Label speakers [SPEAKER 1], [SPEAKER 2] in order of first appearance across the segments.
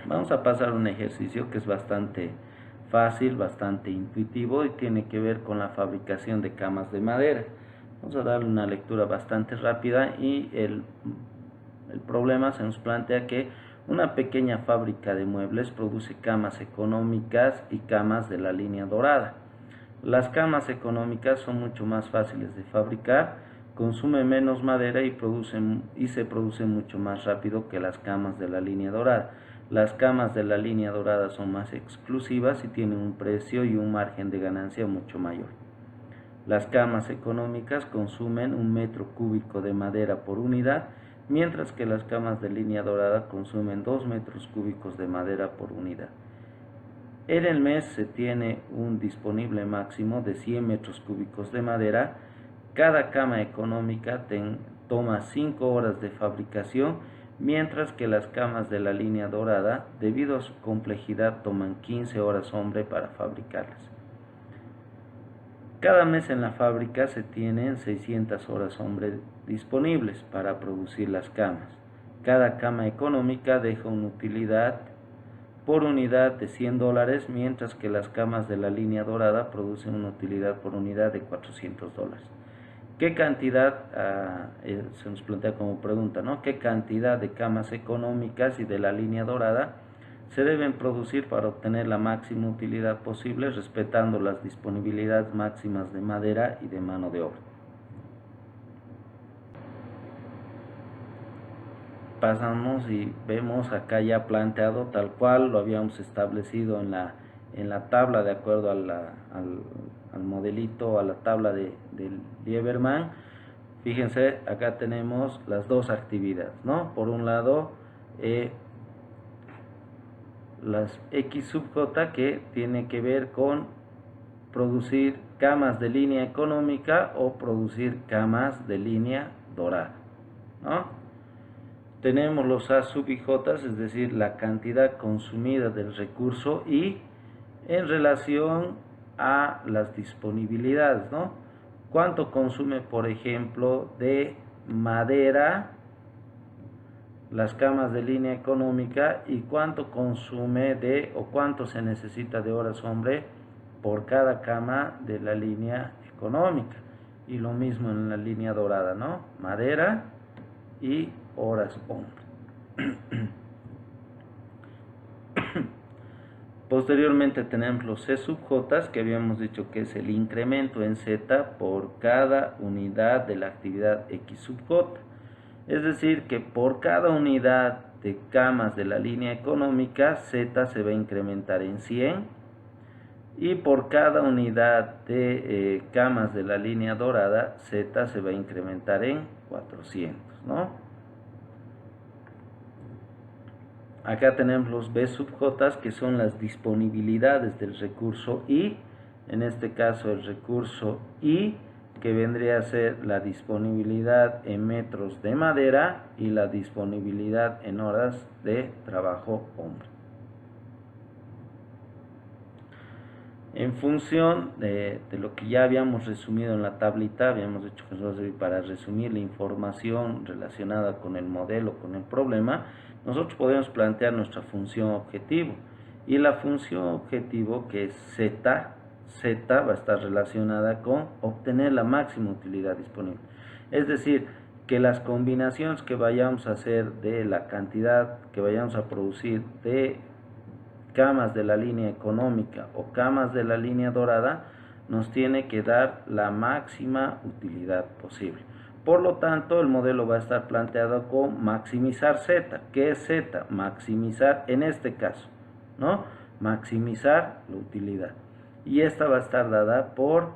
[SPEAKER 1] Vamos a pasar un ejercicio que es bastante fácil, bastante intuitivo y tiene que ver con la fabricación de camas de madera. Vamos a darle una lectura bastante rápida y el problema se nos plantea que una pequeña fábrica de muebles produce camas económicas y camas de la línea dorada. Las camas económicas son mucho más fáciles de fabricar, consumen menos madera y se producen mucho más rápido que las camas de la línea dorada. Las camas de la línea dorada son más exclusivas y tienen un precio y un margen de ganancia mucho mayor. Las camas económicas consumen 1 metro cúbico de madera por unidad, mientras que las camas de línea dorada consumen 2 metros cúbicos de madera por unidad. En el mes se tiene un disponible máximo de 100 metros cúbicos de madera. Cada cama económica toma 5 horas de fabricación, mientras que las camas de la línea dorada, debido a su complejidad, toman 15 horas hombre para fabricarlas. Cada mes en la fábrica se tienen 600 horas hombre disponibles para producir las camas. Cada cama económica deja una utilidad por unidad de $100, mientras que las camas de la línea dorada producen una utilidad por unidad de $400. ¿Qué cantidad, se nos plantea como pregunta, ¿no? ¿Qué cantidad de camas económicas y de la línea dorada se deben producir para obtener la máxima utilidad posible, respetando las disponibilidades máximas de madera y de mano de obra? Pasamos y vemos acá ya planteado tal cual lo habíamos establecido en la tabla, de acuerdo al modelito, a la tabla de Lieberman. Fíjense, acá tenemos las dos actividades, ¿no? Por un lado, las X sub J, que tiene que ver con producir camas de línea económica o producir camas de línea dorada, ¿no? Tenemos los A sub y J, es decir, la cantidad consumida del recurso y en relación a las disponibilidades, ¿no? ¿Cuánto consume, por ejemplo, de madera las camas de línea económica y cuánto consume o cuánto se necesita de horas hombre por cada cama de la línea económica? Y lo mismo en la línea dorada, ¿no? Madera y horas hombre. Posteriormente tenemos los C sub J, que habíamos dicho que es el incremento en Z por cada unidad de la actividad X sub J. Es decir, que por cada unidad de camas de la línea económica, Z se va a incrementar en 100, y por cada unidad de camas de la línea dorada, Z se va a incrementar en 400, ¿no? Acá tenemos los B sub J, que son las disponibilidades del recurso I, en este caso el recurso I, que vendría a ser la disponibilidad en metros de madera y la disponibilidad en horas de trabajo hombre. En función de lo que ya habíamos resumido en la tablita, habíamos dicho que nos va a servir para resumir la información relacionada con el modelo, con el problema. Nosotros podemos plantear nuestra función objetivo, y la función objetivo, que es Z va a estar relacionada con obtener la máxima utilidad disponible. Es decir, que las combinaciones que vayamos a hacer de la cantidad que vayamos a producir de camas de la línea económica o camas de la línea dorada nos tiene que dar la máxima utilidad posible. Por lo tanto, el modelo va a estar planteado con maximizar Z. ¿Qué es Z? Maximizar, en este caso, ¿no? Maximizar la utilidad. Y esta va a estar dada por,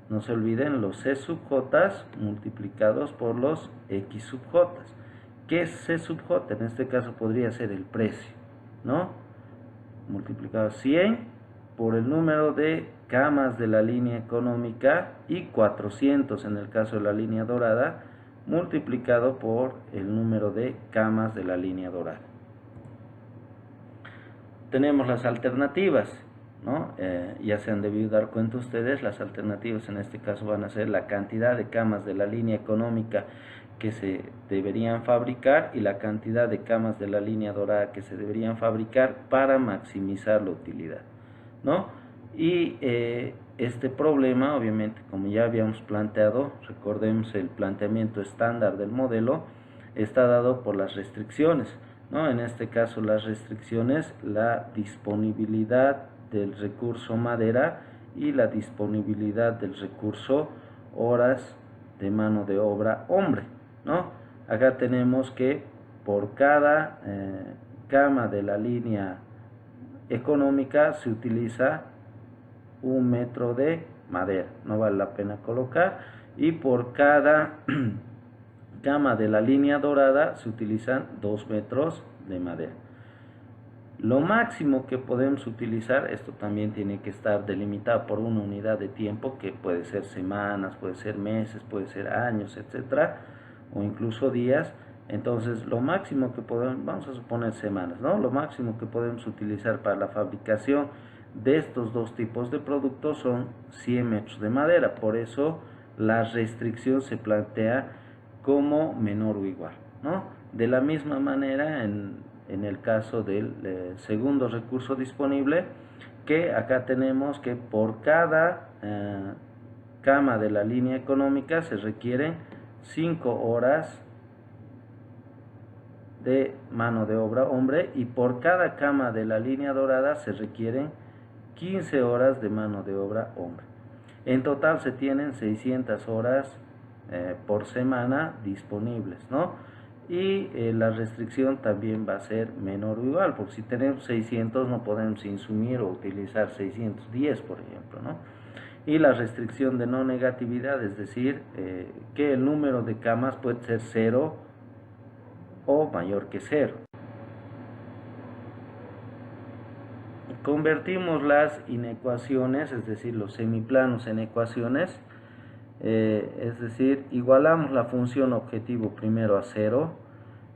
[SPEAKER 1] no se olviden, los C sub J multiplicados por los X sub J. ¿Qué es C sub J? En este caso podría ser el precio, ¿no? Multiplicado 100 por el número de camas de la línea económica y 400 en el caso de la línea dorada, multiplicado por el número de camas de la línea dorada. Tenemos las alternativas, ¿no? Ya se han debido dar cuenta ustedes, las alternativas en este caso van a ser la cantidad de camas de la línea económica que se deberían fabricar y la cantidad de camas de la línea dorada que se deberían fabricar para maximizar la utilidad, ¿no? Y este problema, obviamente, como ya habíamos planteado, recordemos el planteamiento estándar del modelo, está dado por las restricciones, ¿no? En este caso, las restricciones, la disponibilidad del recurso madera y la disponibilidad del recurso horas de mano de obra hombre, ¿no? Acá tenemos que por cada cama de la línea económica se utiliza 1 metro de madera, no vale la pena colocar, y por cada cama de la línea dorada se utilizan 2 metros de madera. Lo máximo que podemos utilizar, esto también tiene que estar delimitado por una unidad de tiempo que puede ser semanas, puede ser meses, puede ser años, etcétera, o incluso días. Entonces, lo máximo que podemos, vamos a suponer semanas, ¿no? Lo máximo que podemos utilizar para la fabricación de estos dos tipos de productos son 100 metros de madera. Por eso, la restricción se plantea como menor o igual, ¿no? De la misma manera, en el caso del segundo recurso disponible, que acá tenemos que por cada cama de la línea económica se requieren 5 horas de mano de obra hombre, y por cada cama de la línea dorada se requieren 15 horas de mano de obra hombre. En total se tienen 600 horas por semana disponibles, ¿no? Y la restricción también va a ser menor o igual, porque si tenemos 600 no podemos insumir o utilizar 610, por ejemplo, ¿no? Y la restricción de no negatividad, es decir, que el número de camas puede ser 0 o mayor que 0. Convertimos las inecuaciones, es decir, los semiplanos en ecuaciones, es decir, igualamos la función objetivo primero a 0,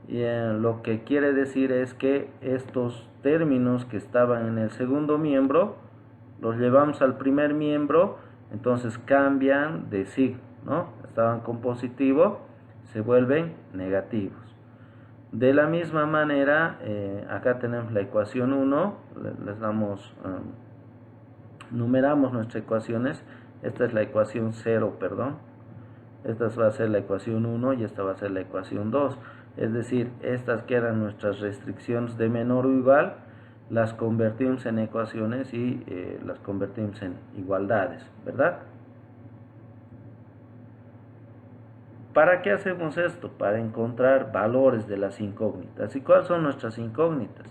[SPEAKER 1] y lo que quiere decir es que estos términos que estaban en el segundo miembro los llevamos al primer miembro, entonces cambian de signo, ¿no? Estaban con positivo, se vuelven negativos. De la misma manera, acá tenemos la ecuación 1, les damos, numeramos nuestras ecuaciones. Esta es la ecuación 0, perdón. Esta va a ser la ecuación 1 y esta va a ser la ecuación 2. Es decir, estas que eran nuestras restricciones de menor o igual, las convertimos en ecuaciones y las convertimos en igualdades, ¿verdad? ¿Para qué hacemos esto? Para encontrar valores de las incógnitas. ¿Y cuáles son nuestras incógnitas?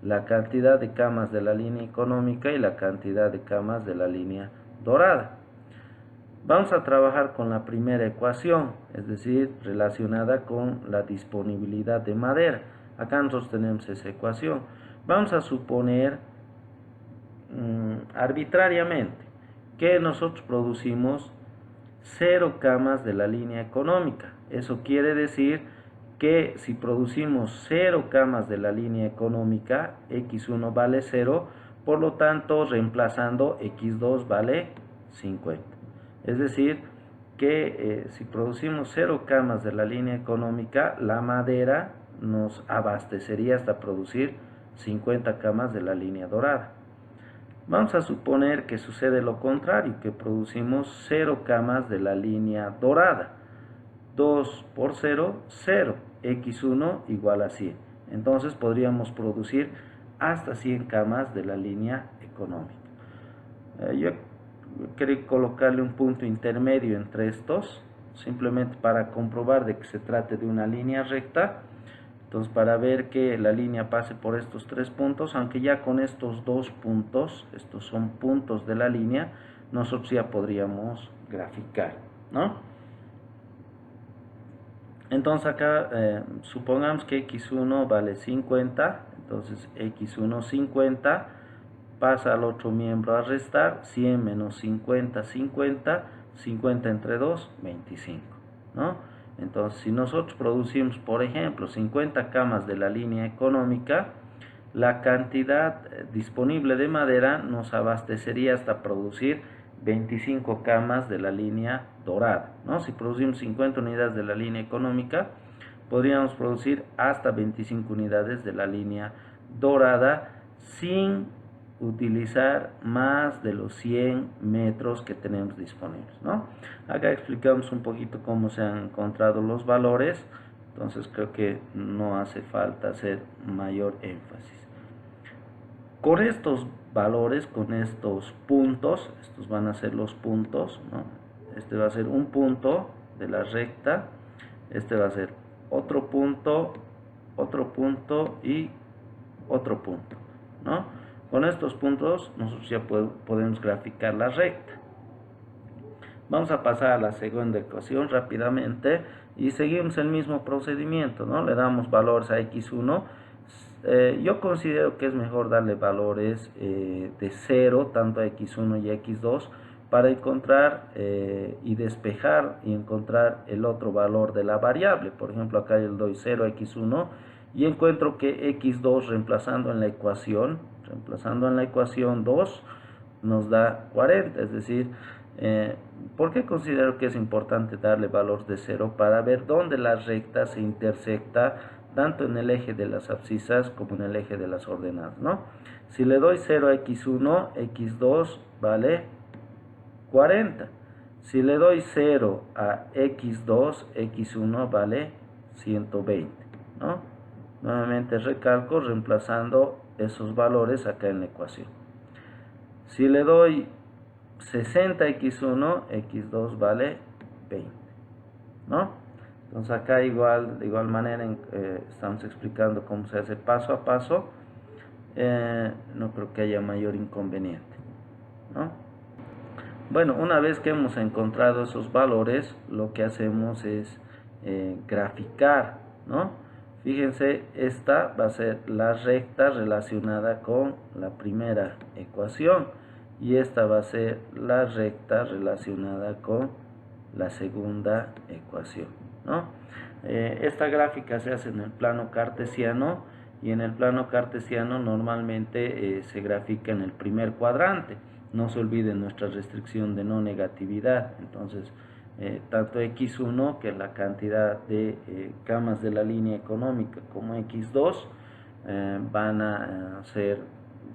[SPEAKER 1] La cantidad de camas de la línea económica y la cantidad de camas de la línea dorada. Vamos a trabajar con la primera ecuación, es decir, relacionada con la disponibilidad de madera. Acá nosotros tenemos esa ecuación. Vamos a suponer arbitrariamente que nosotros producimos 0 camas de la línea económica. Eso quiere decir que si producimos 0 camas de la línea económica, x1 vale 0, por lo tanto, reemplazando x2 vale 50. Es decir, que si producimos 0 camas de la línea económica, la madera nos abastecería hasta producir 50 camas de la línea dorada. Vamos a suponer que sucede lo contrario, que producimos 0 camas de la línea dorada. 2 por 0, 0. x1 igual a 100. Entonces podríamos producir hasta 100 camas de la línea económica. Yo quería colocarle un punto intermedio entre estos, simplemente para comprobar de que se trate de una línea recta. Entonces, para ver que la línea pase por estos 3 puntos, aunque ya con estos 2 puntos, estos son puntos de la línea, nosotros ya podríamos graficar, ¿no? Entonces acá supongamos que x1 vale 50, entonces x1 50, pasa al otro miembro a restar, 100 menos 50, 50, 50 entre 2, 25, ¿no? Entonces, si nosotros producimos, por ejemplo, 50 camas de la línea económica, la cantidad disponible de madera nos abastecería hasta producir 25 camas de la línea dorada. dorada, ¿no? Si producimos 50 unidades de la línea económica, podríamos producir hasta 25 unidades de la línea dorada sin utilizar más de los 100 metros que tenemos disponibles, ¿no? Acá explicamos un poquito cómo se han encontrado los valores, entonces creo que no hace falta hacer mayor énfasis. Con estos valores, con estos puntos, estos van a ser los puntos, ¿no? Este va a ser un punto de la recta, este va a ser otro punto y otro punto, ¿no? Con estos puntos nosotros ya podemos graficar la recta. Vamos a pasar a la segunda ecuación rápidamente y seguimos el mismo procedimiento, ¿no? Le damos valores a x1. Yo considero que es mejor darle valores de 0 tanto a x1 y a x2 para encontrar y despejar y encontrar el otro valor de la variable. Por ejemplo, acá yo le doy 0 a x1 y encuentro que x2 reemplazando en la ecuación 2 nos da 40, es decir, ¿por qué considero que es importante darle valor de 0? Para ver dónde la recta se intersecta tanto en el eje de las abscisas como en el eje de las ordenadas, ¿no? Si le doy 0 a x1, x2 vale 40. Si le doy 0 a x2, x1 vale 120, ¿no? Nuevamente recalco reemplazando esos valores acá en la ecuación. Si le doy 60 a x1, x2 vale 20, ¿no? Entonces acá de igual manera estamos explicando cómo se hace paso a paso. No creo que haya mayor inconveniente, ¿no? Bueno, una vez que hemos encontrado esos valores, lo que hacemos es graficar, ¿no? Fíjense, esta va a ser la recta relacionada con la primera ecuación y esta va a ser la recta relacionada con la segunda ecuación, ¿no? Esta gráfica se hace en el plano cartesiano y en el plano cartesiano normalmente se grafica en el primer cuadrante. No se olviden nuestra restricción de no negatividad, entonces tanto x1, que es la cantidad de camas de la línea económica, como x2 van a ser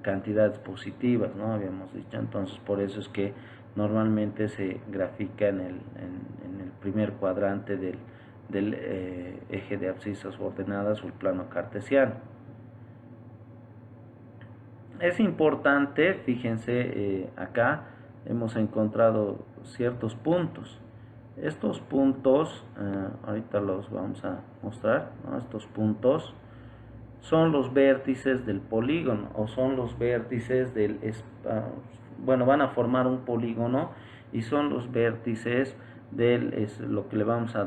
[SPEAKER 1] cantidades positivas, ¿no? Habíamos dicho, entonces por eso es que normalmente se grafica en el primer cuadrante del eje de abscisas ordenadas o el plano cartesiano. Es importante, fíjense, acá hemos encontrado ciertos puntos. Estos puntos, ahorita los vamos a mostrar, ¿no? Estos puntos son los vértices del polígono o son los vértices del, bueno, van a formar un polígono y son los vértices del lo que le vamos a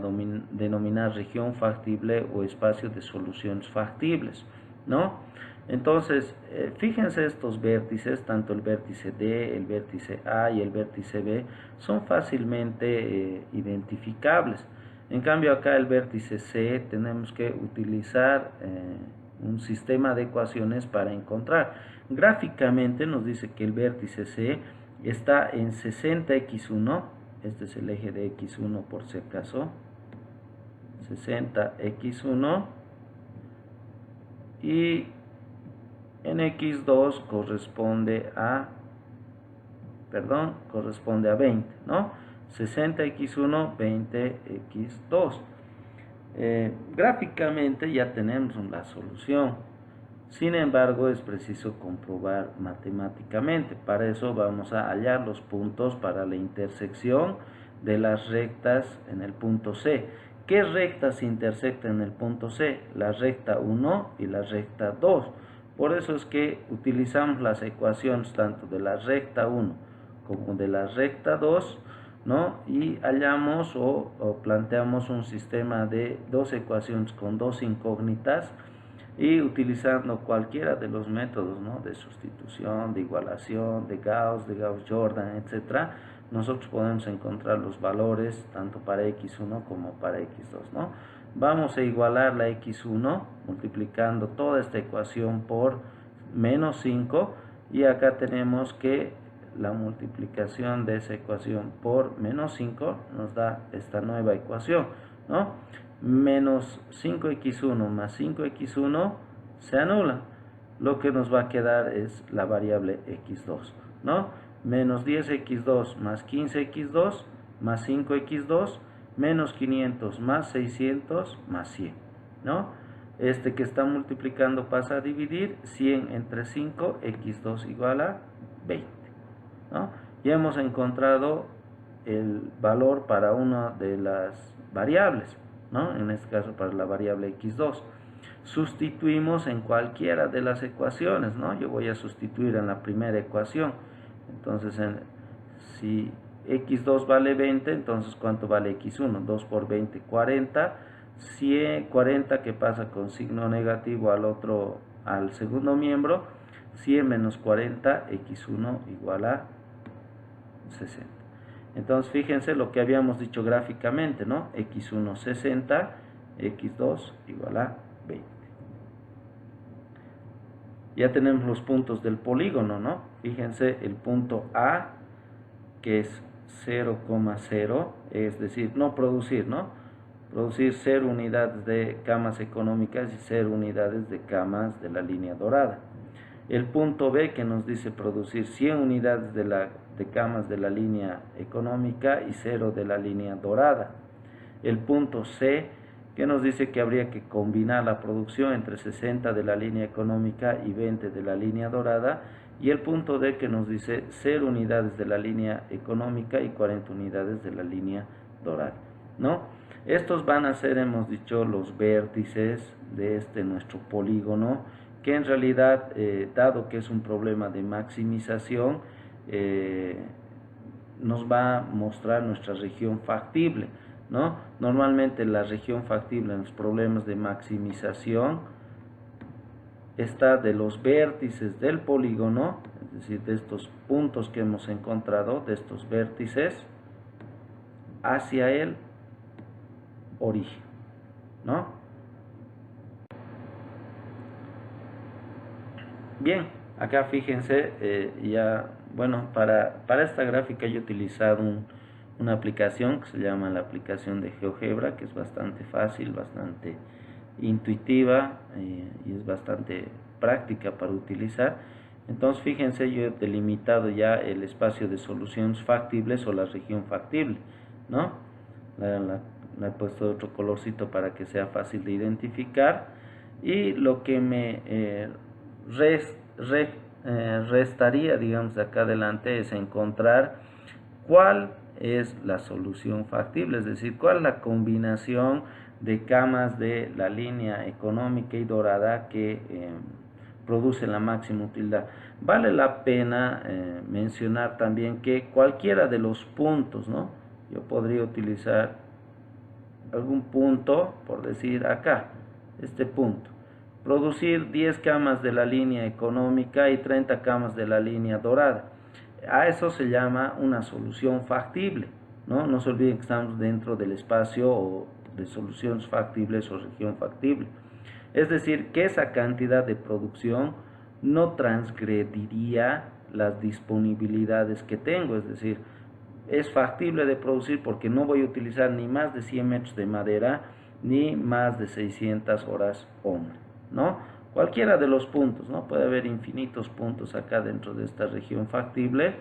[SPEAKER 1] denominar región factible o espacio de soluciones factibles, ¿no? Entonces, fíjense estos vértices, tanto el vértice D, el vértice A y el vértice B, son fácilmente identificables. En cambio, acá el vértice C tenemos que utilizar un sistema de ecuaciones para encontrar. Gráficamente nos dice que el vértice C está en 60x1, este es el eje de x1 por si acaso, 60x1, y en x2 corresponde a 20, ¿no? 60x1, 20x2. Gráficamente ya tenemos la solución. Sin embargo, es preciso comprobar matemáticamente. Para eso vamos a hallar los puntos para la intersección de las rectas en el punto C. ¿Qué rectas se intersectan en el punto C? La recta 1 y la recta 2. Por eso es que utilizamos las ecuaciones tanto de la recta 1 como de la recta 2, ¿no? Y hallamos o planteamos un sistema de dos ecuaciones con dos incógnitas y utilizando cualquiera de los métodos, ¿no? De sustitución, de igualación, de Gauss-Jordan, etc., nosotros podemos encontrar los valores tanto para x1 como para x2, ¿no? Vamos a igualar la x1 multiplicando toda esta ecuación por menos 5 y acá tenemos que la multiplicación de esa ecuación por menos 5 nos da esta nueva ecuación, ¿no? Menos 5x1 más 5x1 se anula. Lo que nos va a quedar es la variable x2, ¿no? Menos 10x2 más 15x2 más 5x2 menos 500 más 600 más 100, ¿no? Este que está multiplicando pasa a dividir 100 entre 5, x2 igual a 20, ¿no? Ya hemos encontrado el valor para una de las variables, ¿no? En este caso para la variable x2. Sustituimos en cualquiera de las ecuaciones, ¿no? Yo voy a sustituir en la primera ecuación. Entonces, si x2 vale 20, entonces ¿cuánto vale x1? 2 por 20, 40. 40 que pasa con signo negativo al segundo miembro. 100 menos 40, x1 igual a 60. Entonces, fíjense lo que habíamos dicho gráficamente, ¿no? x1 60, x2 igual a 20. Ya tenemos los puntos del polígono, ¿no? Fíjense el punto A, que es 0,0, es decir, no producir, ¿no? Producir 0 unidades de camas económicas y 0 unidades de camas de la línea dorada. El punto B, que nos dice producir 100 unidades de camas de la línea económica y 0 de la línea dorada. El punto C, que nos dice que habría que combinar la producción entre 60 de la línea económica y 20 de la línea dorada. Y el punto D, que nos dice 0 unidades de la línea económica y 40 unidades de la línea dorada, ¿no? Estos van a ser, hemos dicho, los vértices de nuestro polígono, que en realidad, dado que es un problema de maximización, nos va a mostrar nuestra región factible, ¿no? Normalmente la región factible en los problemas de maximización está de los vértices del polígono, es decir, de estos puntos que hemos encontrado, de estos vértices, hacia el origen, ¿no? Bien, acá fíjense, bueno, para esta gráfica yo he utilizado una aplicación que se llama la aplicación de GeoGebra, que es bastante fácil, bastante intuitiva y es bastante práctica para utilizar. Entonces, fíjense, yo he delimitado ya el espacio de soluciones factibles o la región factible, ¿no? La he puesto de otro colorcito para que sea fácil de identificar. Y lo que me restaría, digamos, de acá adelante es encontrar cuál es la solución factible, es decir, cuál es la combinación de camas de la línea económica y dorada que produce la máxima utilidad. Vale la pena mencionar también que cualquiera de los puntos, ¿no? Yo podría utilizar algún punto, por decir acá, este punto. Producir 10 camas de la línea económica y 30 camas de la línea dorada. A eso se llama una solución factible, ¿no? No se olviden que estamos dentro del espacio de soluciones factibles o región factible. Es decir, que esa cantidad de producción no transgrediría las disponibilidades que tengo, es decir, es factible de producir porque no voy a utilizar ni más de 100 metros de madera ni más de 600 horas hombre, ¿no? Cualquiera de los puntos, ¿no? Puede haber infinitos puntos acá dentro de esta región factible.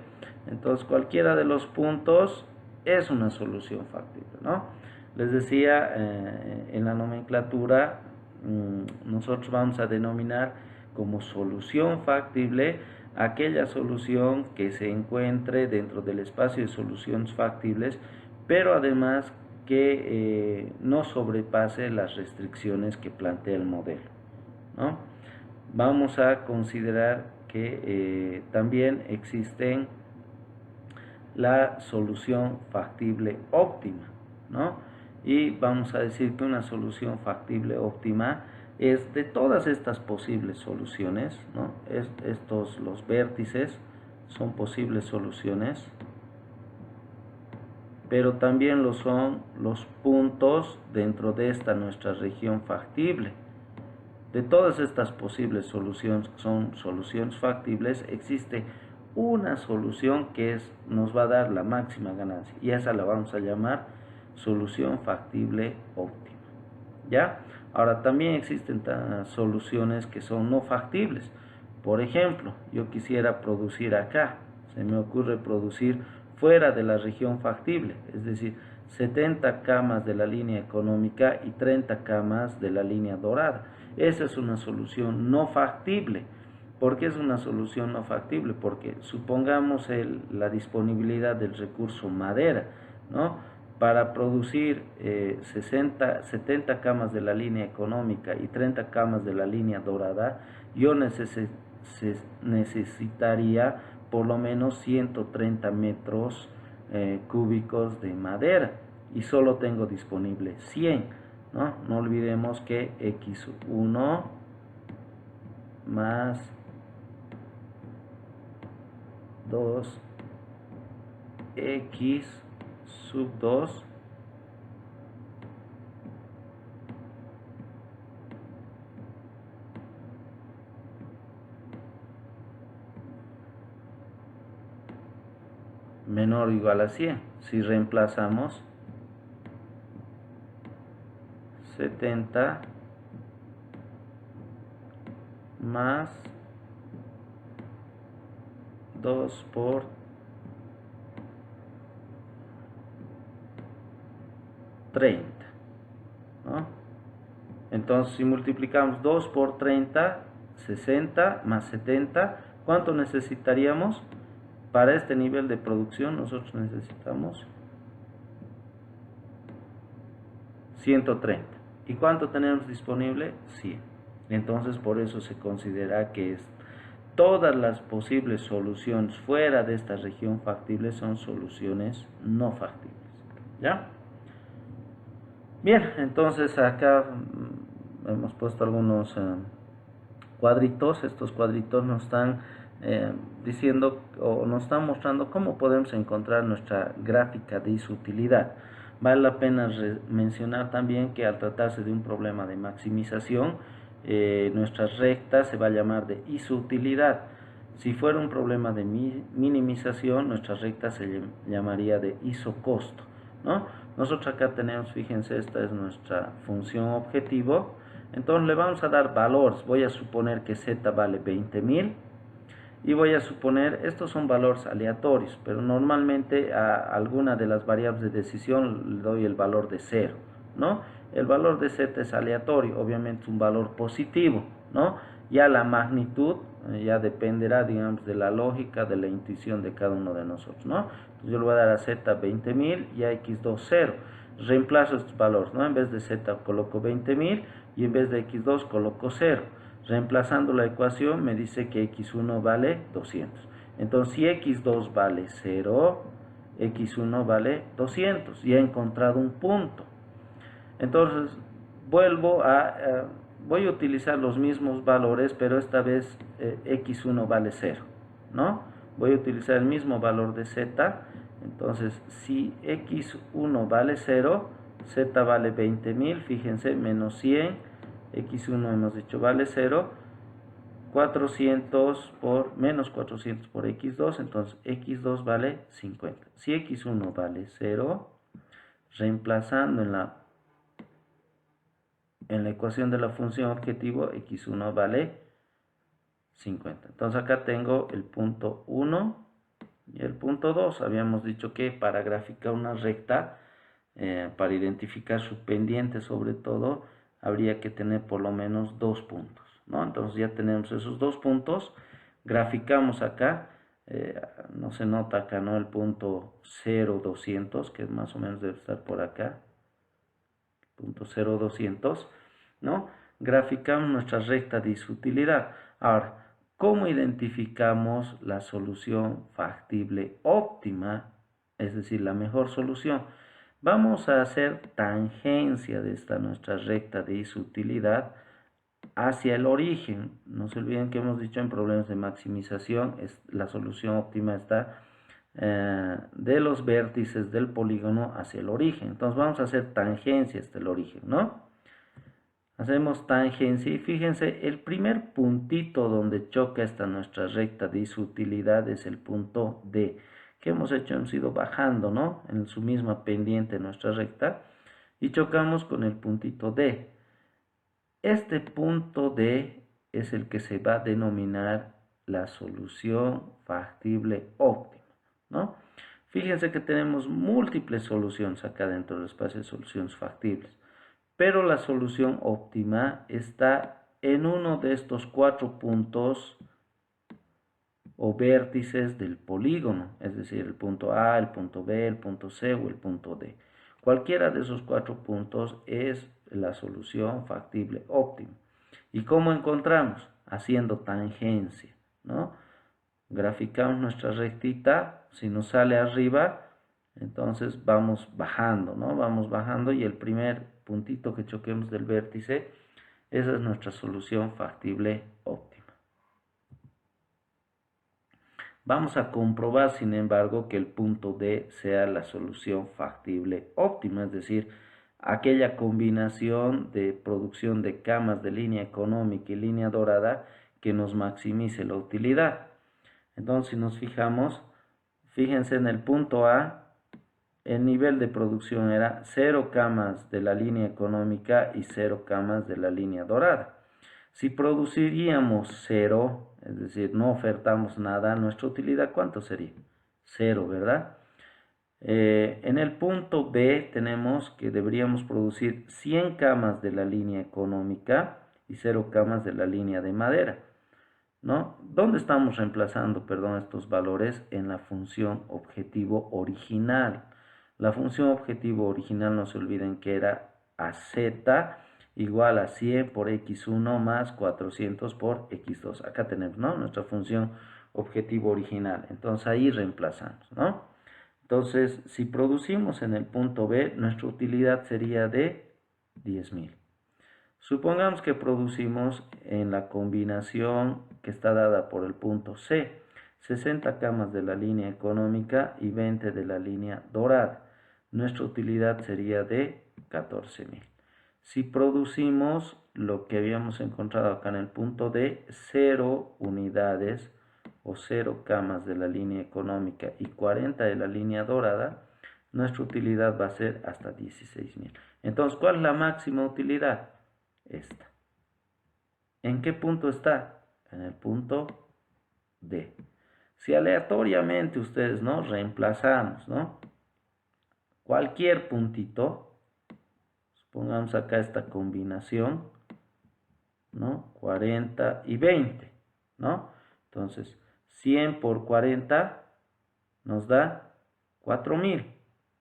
[SPEAKER 1] Entonces, cualquiera de los puntos es una solución factible, ¿no? Les decía, en la nomenclatura, nosotros vamos a denominar como solución factible aquella solución que se encuentre dentro del espacio de soluciones factibles, pero además que no sobrepase las restricciones que plantea el modelo, ¿no? Vamos a considerar que también existen la solución factible óptima, ¿no? Y vamos a decir que una solución factible óptima es de todas estas posibles soluciones, ¿no? Los vértices son posibles soluciones, pero también lo son los puntos dentro de esta nuestra región factible. De todas estas posibles soluciones que son soluciones factibles, existe una solución que nos va a dar la máxima ganancia, y esa la vamos a llamar solución factible óptima. ¿Ya? Ahora también existen soluciones que son no factibles. Por ejemplo, yo quisiera producir acá, se me ocurre producir fuera de la región factible, es decir, 70 camas de la línea económica y 30 camas de la línea dorada. Esa es una solución no factible. ¿Por qué es una solución no factible? Porque supongamos la disponibilidad del recurso madera, ¿no? Para producir 70 camas de la línea económica y 30 camas de la línea dorada, yo necesitaría por lo menos 130 metros cúbicos de madera, y solo tengo disponible 100, ¿no? No olvidemos que x1 más 2x sub 2 menor o igual a 100. Si reemplazamos 70 más 2 por 30, ¿no? Entonces, si multiplicamos 2 por 30, 60 más 70, ¿cuánto necesitaríamos? Para este nivel de producción nosotros necesitamos 130. ¿Y cuánto tenemos disponible? 100. Entonces, por eso se considera que todas las posibles soluciones fuera de esta región factible son soluciones no factibles. ¿Ya? Bien, entonces acá hemos puesto algunos cuadritos. Estos cuadritos nos están diciendo o nos están mostrando cómo podemos encontrar nuestra gráfica de isutilidad. Vale la pena mencionar también que al tratarse de un problema de maximización, nuestra recta se va a llamar de isutilidad. Si fuera un problema de minimización, nuestra recta se llamaría de isocosto, ¿no? Nosotros acá tenemos, fíjense, esta es nuestra función objetivo. Entonces le vamos a dar valores. Voy a suponer que z vale 20.000 y voy a suponer, estos son valores aleatorios, pero normalmente a alguna de las variables de decisión le doy el valor de 0, ¿no? El valor de z es aleatorio, obviamente es un valor positivo, ¿no? Ya la magnitud ya dependerá, digamos, de la lógica, de la intuición de cada uno de nosotros, ¿no? Entonces yo le voy a dar a z 20.000 y a x2 0. Reemplazo estos valores, ¿no? En vez de z coloco 20.000 y en vez de x2 coloco 0. Reemplazando la ecuación me dice que x1 vale 200. Entonces si x2 vale 0, x1 vale 200. Y he encontrado un punto. Entonces voy a utilizar los mismos valores, pero esta vez x1 vale 0, ¿no? Voy a utilizar el mismo valor de z. Entonces si x1 vale 0, z vale 20.000, fíjense, menos 100, x1 hemos dicho vale 0, 400 por menos 400 por x2, entonces x2 vale 50. Si x1 vale 0, reemplazando en la ecuación de la función objetivo, x1 vale 50. Entonces acá tengo el punto 1 y el punto 2. Habíamos dicho que para graficar una recta, para identificar su pendiente sobre todo, habría que tener por lo menos 2 puntos, ¿no? Entonces ya tenemos esos 2 puntos. Graficamos acá, no se nota acá, ¿no? El punto 0, 200, que más o menos debe estar por acá. Punto 0, 200, ¿no? Graficamos nuestra recta de isutilidad. Ahora, ¿cómo identificamos la solución factible óptima? Es decir, la mejor solución. Vamos a hacer tangencia de esta nuestra recta de isutilidad hacia el origen. No se olviden que hemos dicho en problemas de maximización, la solución óptima está de los vértices del polígono hacia el origen. Entonces vamos a hacer tangencia hasta el origen, ¿no? Hacemos tangencia y fíjense, el primer puntito donde choca esta nuestra recta de isutilidad es el punto D. ¿Qué hemos hecho? Hemos ido bajando, ¿no? En su misma pendiente nuestra recta y chocamos con el puntito D. Este punto D es el que se va a denominar la solución factible óptima, ¿no? Fíjense que tenemos múltiples soluciones acá dentro del espacio de soluciones factibles, pero la solución óptima está en uno de estos 4 puntos o vértices del polígono, es decir, el punto A, el punto B, el punto C o el punto D. Cualquiera de esos 4 puntos es la solución factible óptima. ¿Y cómo encontramos? Haciendo tangencia, ¿no? Graficamos nuestra rectita, si nos sale arriba, entonces vamos bajando, ¿no? Vamos bajando y el primer puntito que choquemos del vértice, esa es nuestra solución factible óptima. Vamos a comprobar, sin embargo, que el punto D sea la solución factible óptima, es decir, aquella combinación de producción de camas de línea económica y línea dorada que nos maximice la utilidad. Entonces, si nos fijamos, fíjense en el punto A, el nivel de producción era 0 camas de la línea económica y 0 camas de la línea dorada. Si produciríamos 0, es decir, no ofertamos nada, nuestra utilidad, ¿cuánto sería? 0, ¿verdad? En el punto B tenemos que deberíamos producir 100 camas de la línea económica y 0 camas de la línea de madera, ¿no? ¿Dónde estamos reemplazando, perdón, estos valores? En la función objetivo original. La función objetivo original, no se olviden que era AZ igual a 100 por x1 más 400 por x2. Acá tenemos, ¿no? Nuestra función objetivo original. Entonces ahí reemplazamos, ¿no? Entonces, si producimos en el punto B, nuestra utilidad sería de 10.000. Supongamos que producimos en la combinación que está dada por el punto C, 60 camas de la línea económica y 20 de la línea dorada. Nuestra utilidad sería de 14.000. Si producimos lo que habíamos encontrado acá en el punto D, 0 unidades o 0 camas de la línea económica y 40 de la línea dorada, nuestra utilidad va a ser hasta 16.000. Entonces, ¿cuál es la máxima utilidad? Esta. ¿En qué punto está? En el punto D. Si aleatoriamente ustedes, ¿no? Reemplazamos, ¿no? Cualquier puntito, supongamos acá esta combinación, ¿no? 40 y 20, ¿no? Entonces, 100 por 40 nos da 4.000,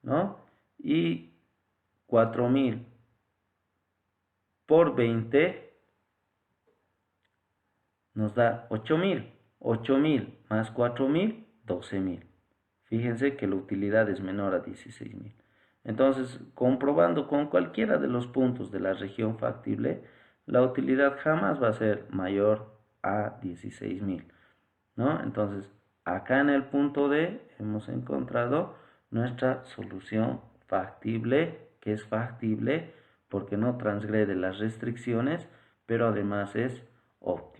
[SPEAKER 1] ¿no? Y 4.000 por 20 nos da 8.000. 8.000 más 4.000, 12.000. Fíjense que la utilidad es menor a 16.000. Entonces, comprobando con cualquiera de los puntos de la región factible, la utilidad jamás va a ser mayor a 16.000, ¿no? Entonces, acá en el punto D hemos encontrado nuestra solución factible, que es factible porque no transgrede las restricciones, pero además es óptima.